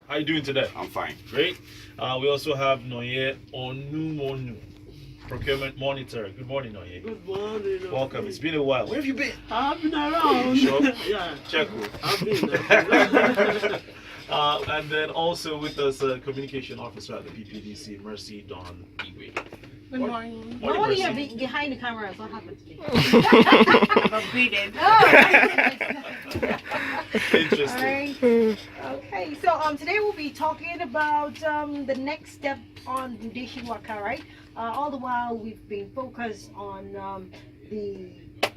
How are you doing today? I'm fine. Great. We also have Noye Onumonu, procurement monitor. Good morning, Noye. Good morning. Welcome. It's been a while. Where have you been? I've been around. Sure. Yeah. Check. I've been. And then also with us, communication officer at the PPDC, Mercy Dawn Iwe. Good morning. Morning, What are you Mercy. behind the cameras? What happened today? Upgraded. Interesting. Okay, so today we'll be talking about the next step on Budeshiwaka, right? All the while we've been focused on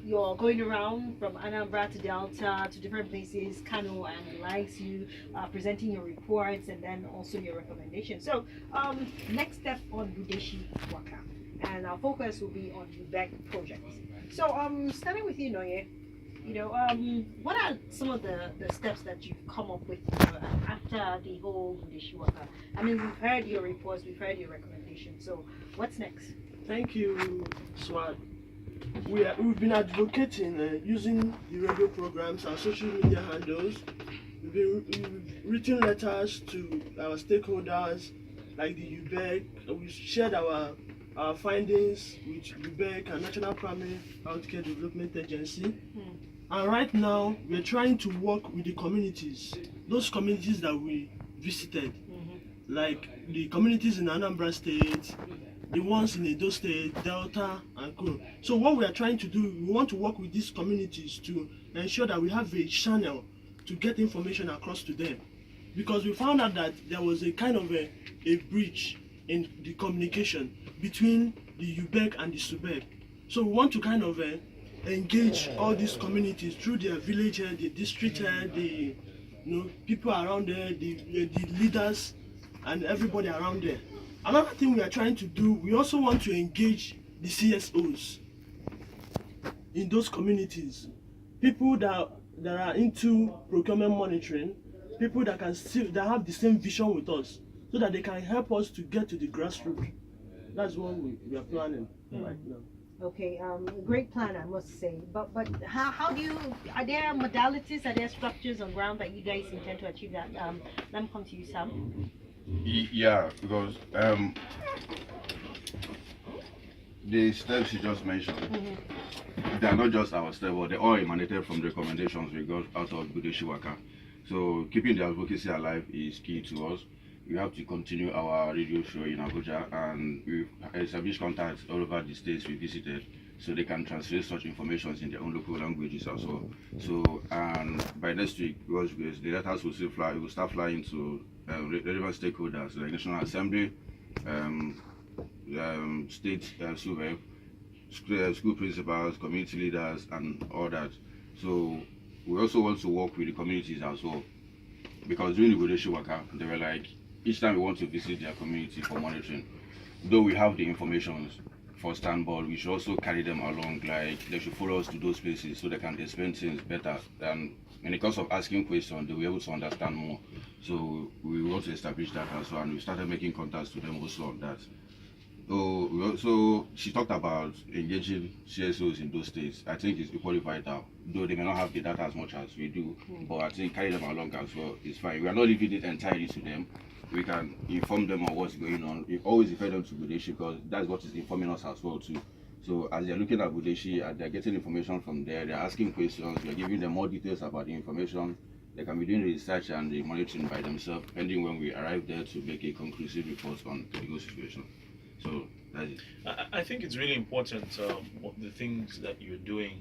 you're going around from Anambra to Delta to different places, Kano and the likes, you presenting your reports and then also your recommendations. So next step on Budeshiwaka, and our focus will be on the UBEC projects. So starting with you, Noye, what are some of the steps that you've come up with after the whole Budeshiwaka? I mean, we've heard your reports, we've heard your recommendations. So what's next? Thank you, Swat. We've been advocating using the radio programs and social media handles. We've written letters to our stakeholders like the UBEC. We shared our findings with UBEC and National Primary Healthcare Development Agency. And right now, we're trying to work with the communities, those communities that we visited, like the communities in Anambra State, the ones in Edo State, Delta, and Kano. So what we are trying to do, we want to work with these communities to ensure that we have a channel to get information across to them. Because we found out that there was a kind of a breach in the communication between the UBEC and the SUBEC. So we want to kind of engage all these communities through their village head, the district head, the people around there, the leaders, and everybody around there. Another thing we are trying to do, we also want to engage the CSOs in those communities, people that are into procurement monitoring, people that have the same vision with us, so that they can help us to get to the grassroots. That's what we are planning right now. Okay, great plan, I must say. But how do you, are there modalities, are there structures on ground that you guys intend to achieve that? Let me come to you, Sam. Yeah, because the steps you just mentioned, they are not just our steps, but they all emanated from the recommendations we got out of Budeshiwaka. So keeping the advocacy alive is key to us. We have to continue our radio show in Abuja, and we've established contacts all over the states we visited, so they can translate such information in their own local languages as well. So, and by next week, because the letters will still fly, we will start flying to relevant stakeholders like National Assembly, state school principals, community leaders, and all that. So we also want to work with the communities as well, because during the Budeshiwaka, they were like, each time we want to visit their community for monitoring, though we have the information for standby, we should also carry them along, like they should follow us to those places so they can explain things better. And in the course of asking questions, they'll be able to understand more. So we want to establish that as well, and we started making contacts to them also on that. So she talked about engaging CSOs in those states. I think it's equally vital, though they may not have the data as much as we do, but I think carry them along as well is fine. We are not leaving it entirely to them. We can inform them on what's going on. We always refer them to Budeshi, because that's what is informing us as well too. So as they're looking at Budeshi and they're getting information from there, they're asking questions, we're giving them more details about the information. They can be doing the research and the monitoring by themselves, pending when we arrive there to make a conclusive report on the legal situation. So that's it. I think it's really important, the things that you're doing,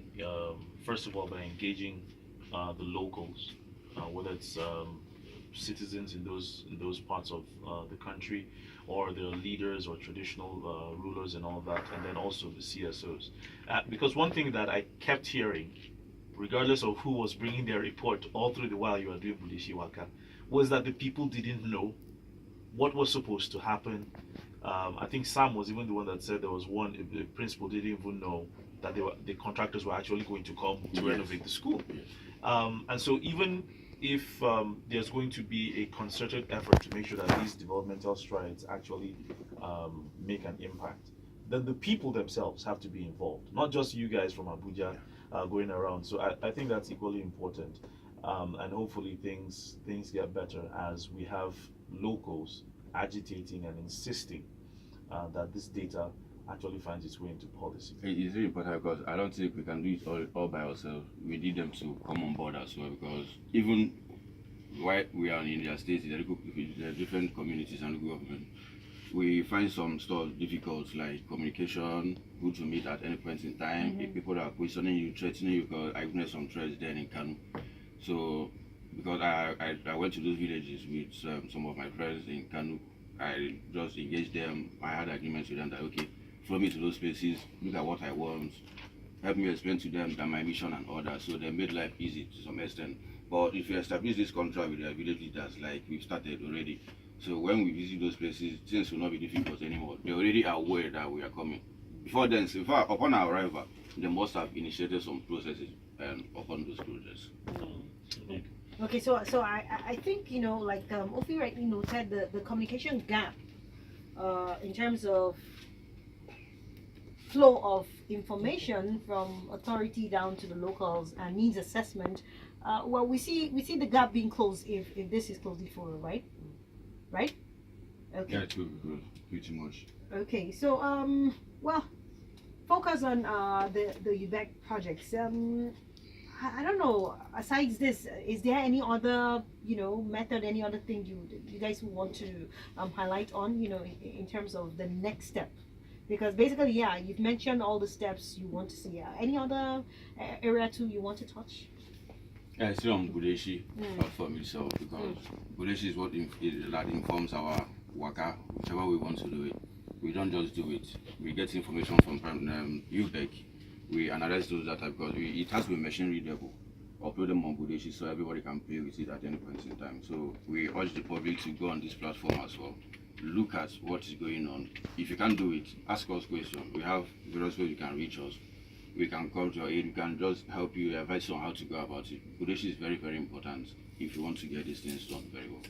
first of all, by engaging the locals, whether it's citizens in those parts of the country, or the leaders or traditional rulers and all that, and then also the CSOs. Because one thing that I kept hearing, regardless of who was bringing their report all through the while you were doing Budeshiwaka, was that the people didn't know what was supposed to happen. I think Sam was even the one that said there was the principal didn't even know that the contractors were actually going to come to renovate the school. And so even if there's going to be a concerted effort to make sure that these developmental strides actually make an impact, then the people themselves have to be involved, not just you guys from Abuja going around. So I think that's equally important. and hopefully things get better as we have locals agitating and insisting that this data actually finds its way into policy. It's very important because I don't think we can do it all by ourselves. We need them to come on board as well, because even while we are in their states, there are different communities and government. We find some stuff difficult, like communication, who to meet at any point in time. If people are questioning you, threatening you, because I witnessed some threats there in Kanu. So, because I went to those villages with some of my friends in Kanu, I just engaged them. I had agreements with them that, okay, follow me to those places, look at what I want, help me explain to them that my mission and all that. So they made life easy to some extent. But if you establish this contract with their village leaders, like we've started already, so when we visit those places, things will not be difficult anymore. They're already aware that we are coming. Before then, so far, upon our arrival, they must have initiated some processes upon those projects. Okay, so I think, you know, like Ofi rightly noted, the communication gap in terms of flow of information from authority down to the locals and needs assessment. Well, we see the gap being closed if this is closely followed, right? Right? Okay. Yeah, it will be good, pretty much. Okay, so well, focus on the UBEC projects. I don't know. Besides this, is there any other, you know, method, any other thing you guys want to highlight on, you know, in terms of the next step? Because basically, yeah, you've mentioned all the steps you want to see. Any other area too you want to touch? Yeah, it's still on Budeshi platform itself, because Budeshi is what that informs our waka, whichever we want to do it. We don't just do it. We get information from UBEC. We analyze those data because it has to be machine readable. Upload them on Budeshi so everybody can play with it at any point in time. So we urge the public to go on this platform as well. Look at what is going on. If you can't do it, ask us questions. We have various ways you can reach us. We can come to your aid. We can just help you, advise you on how to go about it. Budeshi is very, very important if you want to get these things done very well.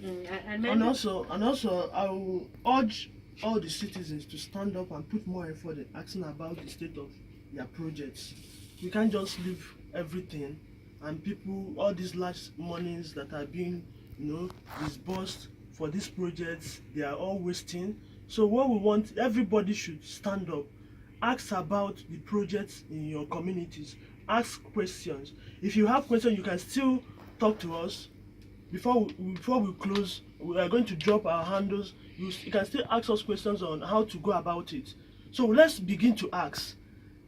And also, I will urge all the citizens to stand up and put more effort in asking about the state of their projects. We can't just leave everything, and people, all these large monies that are being, you know, disbursed for these projects, they are all wasting. So what we want, everybody should stand up, ask about the projects in your communities, ask questions. If you have questions, you can still talk to us. Before we close, we are going to drop our handles. You can still ask us questions on how to go about it. So let's begin to ask.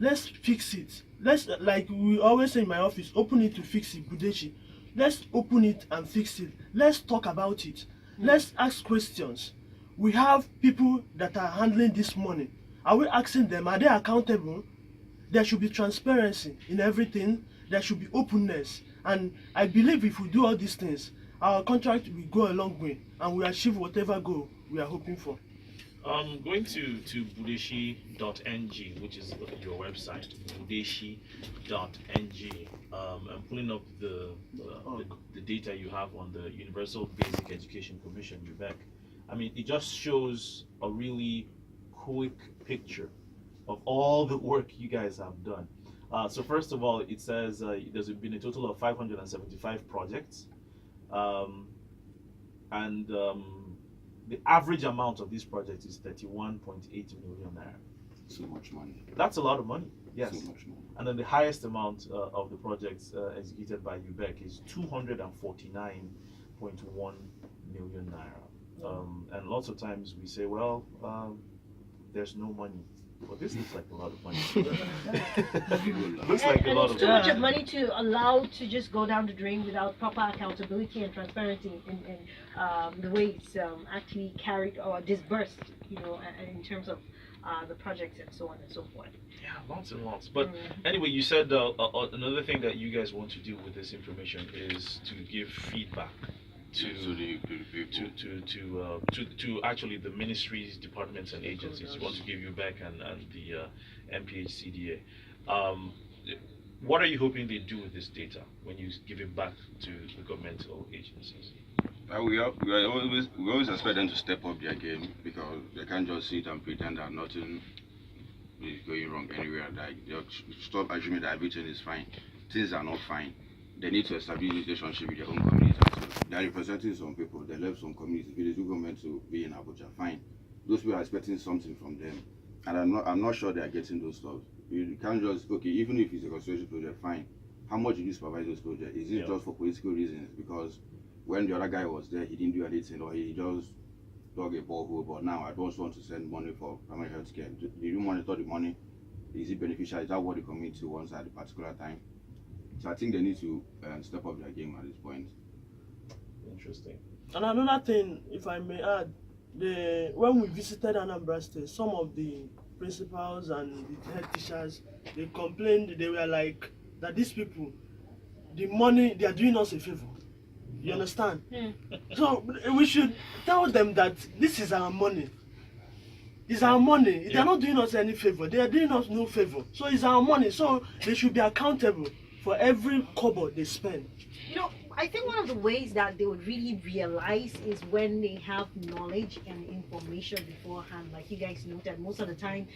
Let's fix it. Let's, like we always say in my office, open it to fix it, Budeshi. Let's open it and fix it. Let's talk about it. Let's ask questions. We have people that are handling this money. Are we asking them? Are they accountable? There should be transparency in everything. There should be openness. And I believe if we do all these things, our contract will go a long way and we achieve whatever goal we are hoping for. Going to budeshi.ng, which is your website, budeshi.ng. I'm pulling up the data you have on the Universal Basic Education Commission, UBEC. I mean, it just shows a really quick picture of all the work you guys have done. So first of all, it says there's been a total of 575 projects, and the average amount of these projects is 31.8 million naira. So much money. That's a lot of money. Yes. So much money. And then the highest amount of the projects executed by UBEC is 249.1 million naira. And lots of times we say, well, there's no money. Well, this looks like a lot of money. Looks like a lot it's of too money. much of money to allow to just go down the drain without proper accountability and transparency in the way it's actually carried or disbursed, you know, in terms of the projects and so on and so forth. Yeah, lots and lots. But anyway, you said another thing that you guys want to do with this information is to give feedback to actually the ministries, departments, and agencies. You want to give UBEC and the MPHCDA. What are you hoping they do with this data when you give it back to the governmental agencies? We always expect them to step up their game, because they can't just sit and pretend that nothing is going wrong anywhere. Like, they stop assuming that everything is fine. Things are not fine. they need to establish this relationship with their own community. So they are representing some people. They left some communities. If the government to be in Abuja, fine. Those people are expecting something from them, and I'm not sure they are getting those stuff. You can't just even if it's a conservation project, fine. How much did you supervise those projects? Is it just for political reasons? Because when the other guy was there, he didn't do anything, or he just dug a borehole. But now I don't want to send money for primary health care. Do you monitor the money? Is it beneficial? Is that what the community wants at a particular time? So I think they need to step up their game at this point. Interesting. And another thing, if I may add, when we visited Anambra State, some of the principals and the head teachers, they complained. They were like that these people, the money, they are doing us a favor. You understand? So we should tell them that this is our money. It's our money. They are not doing us any favor. They are doing us no favor. So it's our money. So they should be accountable for every kobo they spend. You know, I think one of the ways that they would really realize is when they have knowledge and information beforehand, like you guys noted. Most of the time,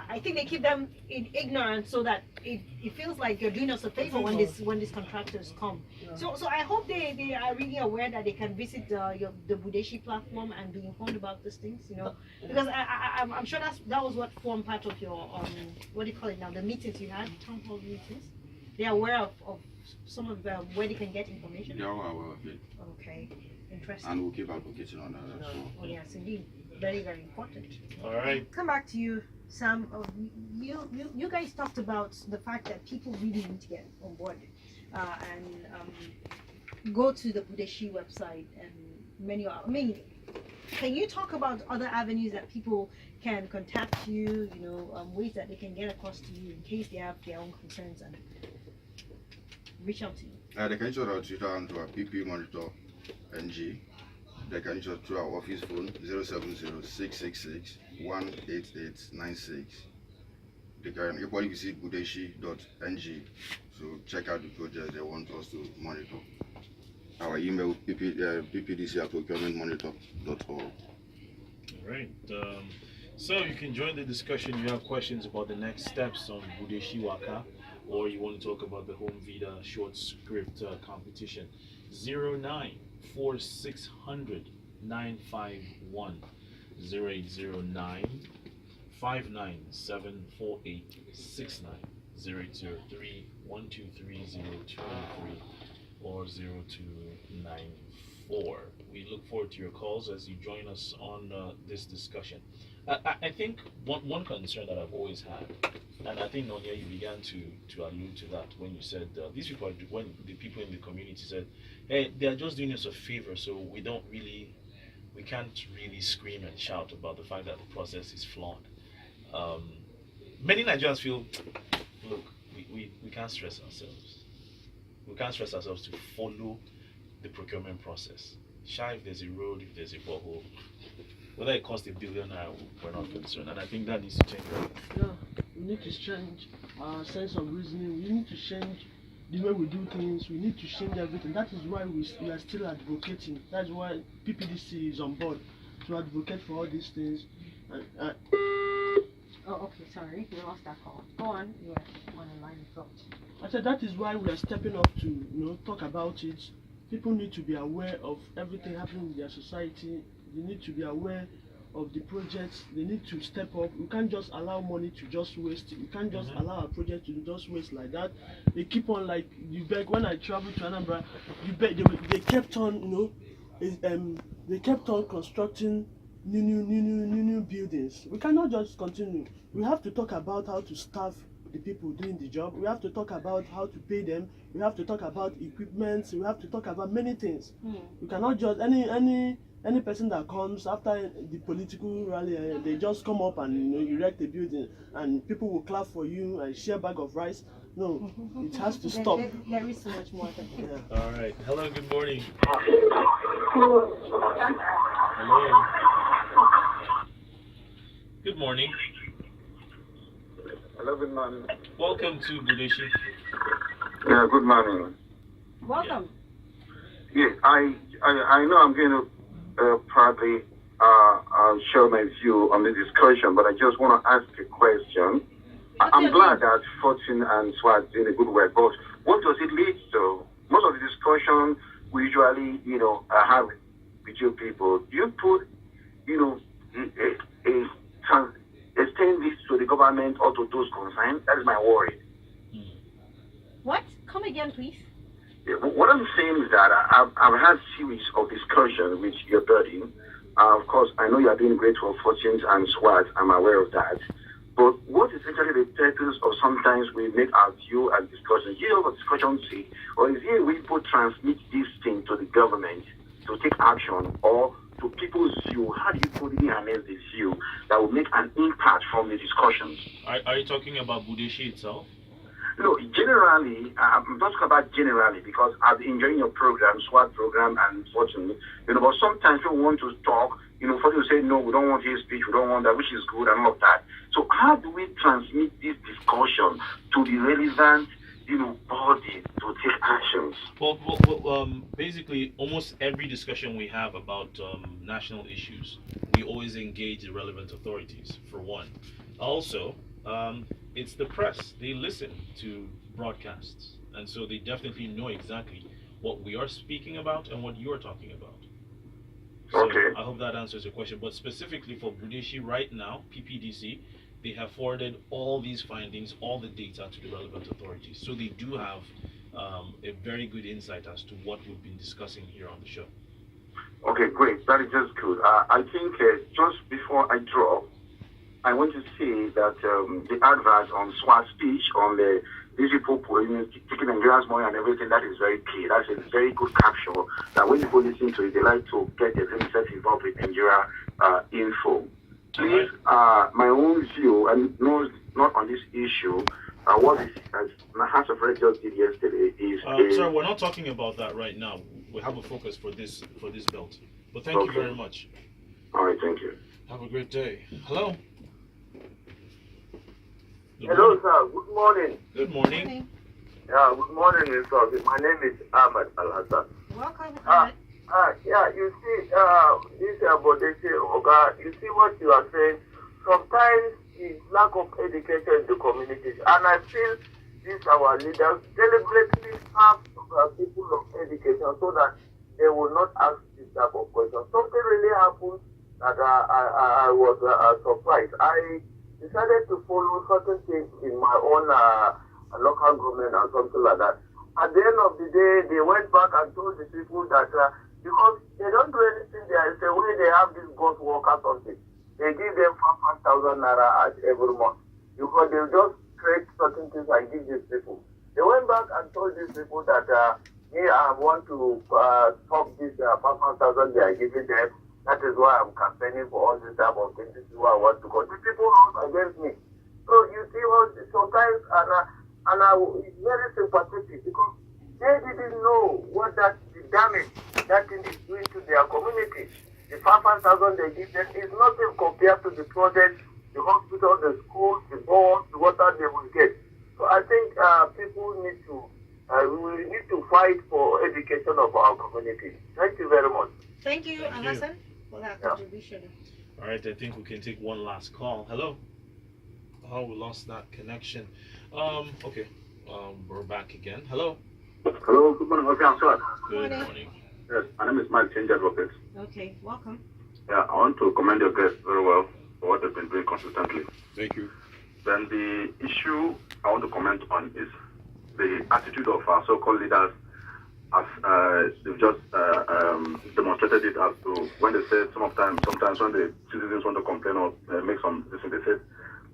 I think they keep them in ignorance so that it feels like you're doing us a favor when these contractors come. Yeah. So I hope they are really aware that they can visit the Budeshi platform and be informed about these things. You know, because I'm sure that was what formed part of your what do you call it now? The meetings you had, town hall meetings. They are aware of some of where they can get information? They are aware of it. Okay, interesting. And we'll keep advocating on that as well. Oh yes, indeed. Very, very important. All right. Come back to you, Sam. You guys talked about the fact that people really need to get on board and go to the Budeshi website and can you talk about other avenues that people can contact you, ways that they can get across to you in case they have their own concerns and reach out to you? They can reach out on Twitter and to our PP Monitor NG. They can reach out to our office phone 070-666-18896. They can equally visit budeshi.ng. So check out the project they want us to monitor. Our email ppdc@procurementmonitor.org. All right. So you can join the discussion. You have questions about the next steps on Budeshiwaka, or you want to talk about the Home Vida short script competition. 094600-951 0809-597-4869 003-123-0213 or 0294. We look forward to your calls as you join us on this discussion. I think one concern that I've always had, and I think Nonya, you began to allude to that when you said these people are, when the people in the community said, hey, they are just doing us a favor, so we can't really scream and shout about the fact that the process is flawed. Many Nigerians feel, look, we can't stress ourselves. We can't stress ourselves to follow the procurement process. Sure, if there's a road, if there's a borehole, whether it costs $1 billion, we're not concerned. And I think that needs to change. Yeah, we need to change our sense of reasoning. We need to change the way we do things. We need to change everything. That is why we are still advocating. That's why PPDC is on board to advocate for all these things. Oh, okay, sorry, we lost that call. Go on, you were on a line of thought. I said that is why we are stepping up to talk about it. People need to be aware of everything happening in their society. They need to be aware of the projects. They need to step up. We can't just allow money to just waste. We can't just allow our project to just waste like that. They keep on, like you beg. When I traveled to Anambra, you beg. They kept on, they kept on constructing new buildings. We cannot just continue. We have to talk about how to staff the people doing the job. We have to talk about how to pay them. We have to talk about equipment. We have to talk about many things. We cannot just any person that comes after the political rally, they just come up and erect a building and people will clap for you and share a bag of rice. No, it has to stop. There is so much more than that. Yeah. All right. Hello, good morning. Hello. Hello. Good morning. Hello, good morning. Welcome to Budeshi. Yeah, good morning. Welcome. Yes, I know I'm going to probably share my view on the discussion, but I just want to ask a question. I'm glad that Fortune and SWAT doing a good work, but what does it lead to? Most you people, do you put, extend this to the government or to those concerned? That is my worry. What? Come again, please. Yeah, what I'm saying is that I've had series of discussions with your body. Of course, I know you are doing great for fortunes and SWAT. I'm aware of that. But what is actually the purpose of sometimes we make our view and discussion? You have a discussion say, or is it we put transmit this thing to the government to take action or to people's view? How do you put it in harness this view that will make an impact from the discussions? Are you talking about Budeshi itself? No, generally, I'm not talking about generally because I've been enjoying your program, SWAT program, and fortunately, but sometimes people want to talk, for you to say, no, we don't want hate speech, we don't want that, which is good and all of that. So how do we transmit this discussion to the relevant, body to take actions? Well, basically, almost every discussion we have about national issues, we always engage the relevant authorities, for one. Also, it's the press. They listen to broadcasts, and so they definitely know exactly what we are speaking about and what you are talking about. So Okay. I hope that answers your question. But specifically for Budeshi right now, PPDC, they have forwarded all these findings, all the data to the relevant authorities. So they do have a very good insight as to what we've been discussing here on the show. Okay, great. That is just good. I think just before I drop, I want to say that the advert on SWAT speech on these people taking Nigeria's money and everything, that is very clear. That's a very good capture that when people listen to it, they like to get themselves involved with Nigeria info. Please, my own view, and not on this issue, what is, as my House of Red just did yesterday, is... Sir, we're not talking about that right now. We have a focus for this belt. But thank you very much. All right, thank you. Have a great day. Hello. Hello, sir. Good morning. Good morning. Yeah, good morning, sir. My name is Ahmed Al-Hassan. Welcome, Ahmed. Yeah, you see, this Budeshiwaka, you see what you are saying. Sometimes it's lack of education in the communities, and I feel these our leaders deliberately have people of education so that they will not ask this type of questions. Something really happened that I was surprised. I decided to follow certain things in my own local government and something like that. At the end of the day, they went back and told the people that because they don't do anything there, it's the way they have this ghost work or something. They give them 5,000 naira every month because they just create certain things and give these people. They went back and told these people that I want to stop this 5,000 they are giving them. That is why I'm campaigning for all this type of things. This is why I want to go. The people are against me. So you see what sometimes and it's very sympathetic because they didn't know what the damage that thing is doing to their community. The 5,000 they give them is nothing compared to the project, the hospital, the schools, the board, the water they will get. So I think people need to we need to fight for education of our community. Thank you very much. Thank you, Alasan, for that contribution. All right, I think we can take one last call. Hello. Oh, we lost that connection. Okay. We're back again. Hello. Hello, good morning, officer. Good morning. Yes, my name is Mike Change Advocate. Okay, welcome. Yeah, I want to commend your guests very well for what they've been doing consistently. Thank you. Then the issue I want to comment on is the attitude of our so-called leaders as they've just demonstrated it as to when they say sometimes when the citizens want to complain or make some decisions, they say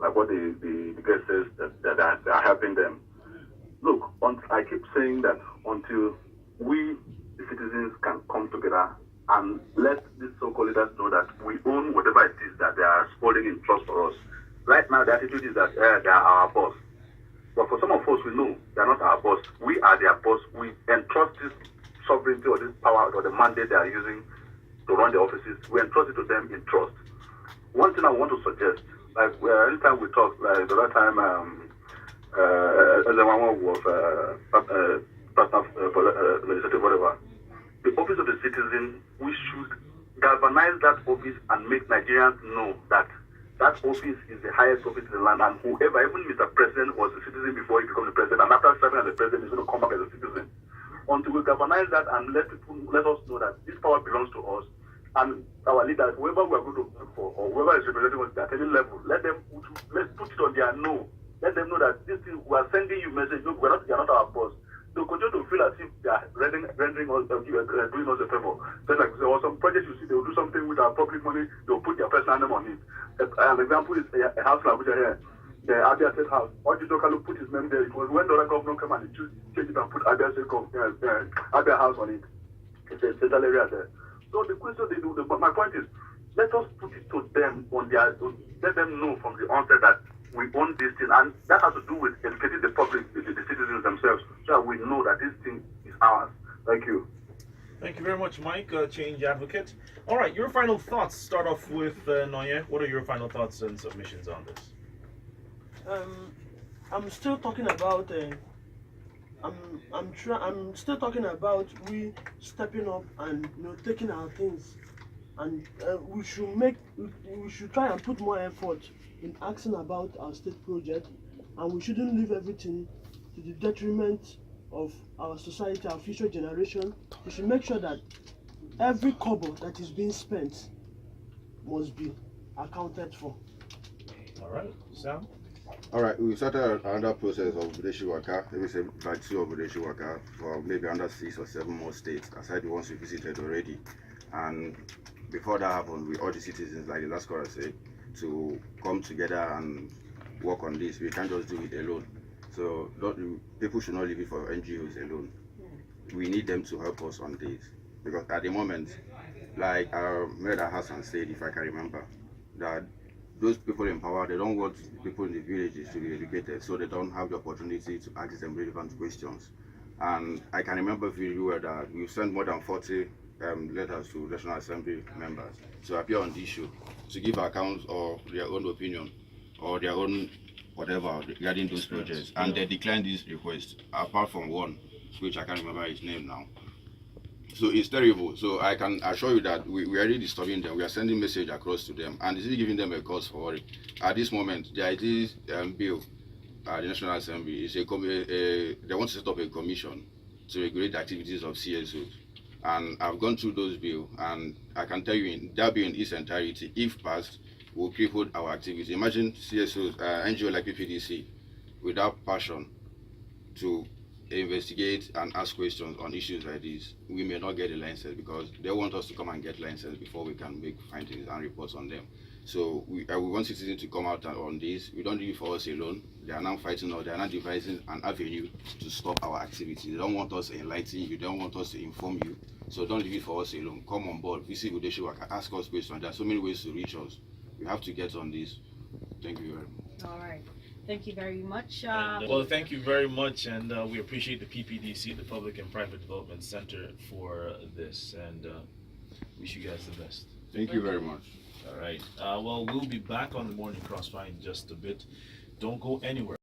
like what the guest says that they are helping them. Look, I keep saying that until we, the citizens, can come together and let these so-called leaders know that we own whatever it is that they are holding in trust for us. Right now, the attitude is that they are our boss. But for some of us, we know they are not our boss. We are their boss. We entrust this sovereignty or this power or the mandate they are using to run the offices. We entrust it to them in trust. One thing I want to suggest, like anytime we talk, like the other time, the one was legislative, whatever. The office of the citizen, we should galvanize that office and make Nigerians know that that office is the highest office in the land, and whoever, even Mr. President, was a citizen before he became the president, and after serving as the president, he's going to come back as a citizen. Until we galvanize that and let us know that this power belongs to us, and our leaders, whoever we are going to vote for, or whoever is representing us at any level, let's put it on their know. Let them know that this thing, we are sending you message. Look, you're not our boss. They continue to feel as if they are rendering us, doing us a favor. Just like there was some projects you see, they will do something with our public money, they will put their personal name on it. An example is a house like here, the Abia State House. What you talk put his name there. It was when the other governor came and he changed it and put Abia State Abia House on it. It's a central area there. So the question they do, my point is, let us put it to them on their, let them know from the onset that we own this thing, and that has to do with educating the public, the citizens themselves, so that we know that this thing is ours. Thank you. Thank you very much, Mike, Change Advocate. All right, your final thoughts. Start off with Noye. What are your final thoughts and submissions on this? I'm still talking about. I'm still talking about we stepping up and taking our things, and we should try and put more effort in asking about our state project, and we shouldn't leave everything to the detriment of our society, our future generation. We should make sure that every kobo that is being spent must be accounted for. All right, Sam? All right, we started another process of Budeshiwaka, maybe say part 2 of Budeshiwaka for maybe under 6 or 7 more states, aside the ones we visited already. And before that happened, we urge the citizens, like the last caller said, to come together and work on this. We can't just do it alone. So people should not leave it for NGOs alone. We need them to help us on this, because at the moment, like Meda Hassan said, if I can remember, that those people in power, they don't want people in the villages to be educated, so they don't have the opportunity to ask them relevant questions. And I can remember very well that we sent more than 40 letters to National Assembly members to appear on this show, to give accounts of their own opinion or their own whatever regarding those projects, and they declined this request, apart from one, which I can't remember his name now. So it's terrible. So I can assure you that we are really disturbing them. We are sending message across to them, and this is giving them a cause for worry. At this moment, there is this bill at the National Assembly. It's they want to set up a commission to regulate the activities of CSOs. And I've gone through those bills, and I can tell you that bill in its entirety, if passed, will cripple our activity. Imagine CSOs, NGO like PPDC, without passion to investigate and ask questions on issues like this. We may not get a license because they want us to come and get license before we can make findings and reports on them. So we want citizens to come out on this. We don't do it for us alone. They are now fighting or they are now devising an avenue to stop our activity. They don't want us to enlighten you. They don't want us to inform you. So don't leave it for us alone. Come on board. Visit Budeshiwaka. Ask us questions. There are so many ways to reach us. We have to get on this. Thank you very much. All right. Thank you very much. Well, thank you very much, and we appreciate the PPDC, the Public and Private Development Center, for this, and wish you guys the best. Thank you very much. All right. Well, we'll be back on the Morning Crossfire in just a bit. Don't go anywhere.